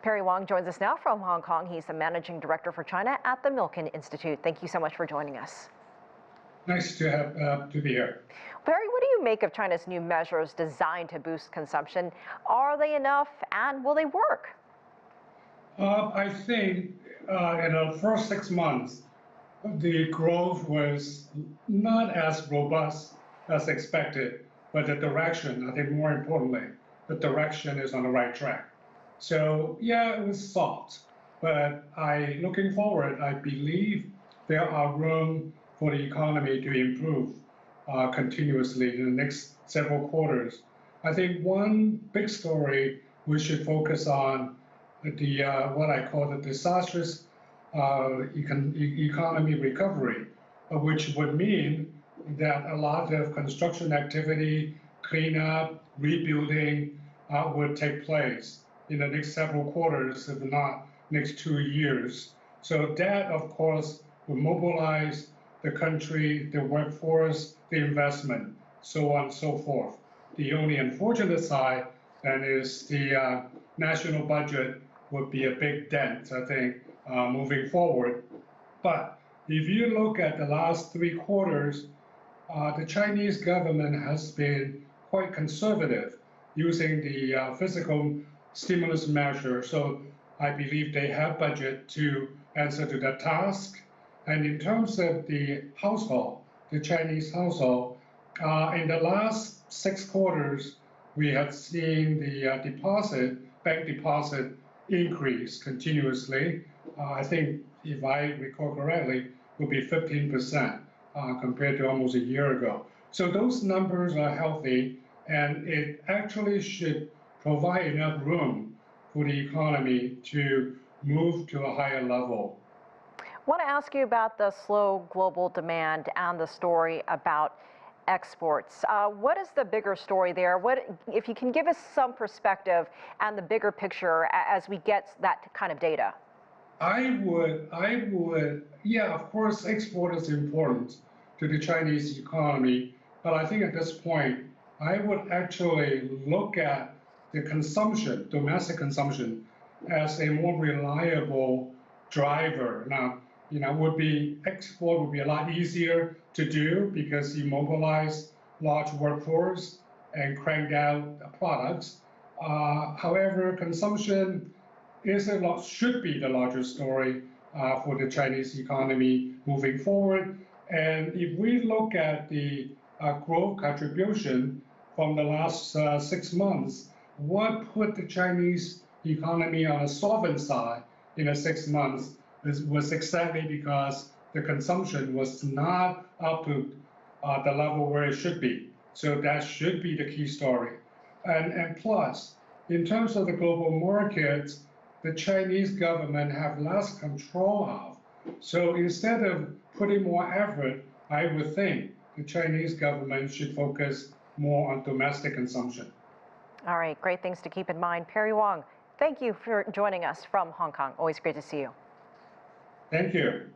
Perry Wong joins us now from Hong Kong. He's the Managing Director for China at the Milken Institute. Thank you so much for joining us. Nice to be here. Perry, what do you make of China's new measures designed to boost consumption? Are they enough, and will they work? I think in the first 6 months, the growth was not as robust as expected, but the direction, I think more importantly, the direction is on the right track. So yeah, it was soft, but looking forward, I believe there are room for the economy to improve continuously in the next several quarters. I think one big story we should focus on the what I call the disastrous economy recovery, which would mean that a lot of construction activity, cleanup, rebuilding would take place in the next several quarters, if not next 2 years. So that, of course, will mobilize the country, the workforce, the investment, so on and so forth. The only unfortunate side then is the national budget would be a big dent, I think, moving forward. But if you look at the last 3 quarters, the Chinese government has been quite conservative using the fiscal stimulus measure. So I believe they have budget to answer to that task. And in terms of the household, the Chinese household, in the last 6 quarters, we have seen the bank deposit increase continuously. I think, if I recall correctly, will be 15% compared to almost a year ago. So those numbers are healthy, and it actually should provide enough room for the economy to move to a higher level. I want to ask you about the slow global demand and the story about exports. What is the bigger story there? If you can give us some perspective and the bigger picture as we get that kind of data? I would, yeah, of course, export is important to the Chinese economy, but I think at this point, I would actually look at the consumption, domestic consumption, as a more reliable driver. Now, export would be a lot easier to do because you mobilize large workforce and crank out products. However, consumption should be the larger story for the Chinese economy moving forward. And if we look at the growth contribution from the last 6 months, what put the Chinese economy on a solvent side in the 6 months was exactly because the consumption was not up to the level where it should be. So that should be the key story. And plus, in terms of the global markets, the Chinese government have less control of. So instead of putting more effort, I would think the Chinese government should focus more on domestic consumption. All right, great things to keep in mind. Perry Wong, thank you for joining us from Hong Kong. Always great to see you. Thank you.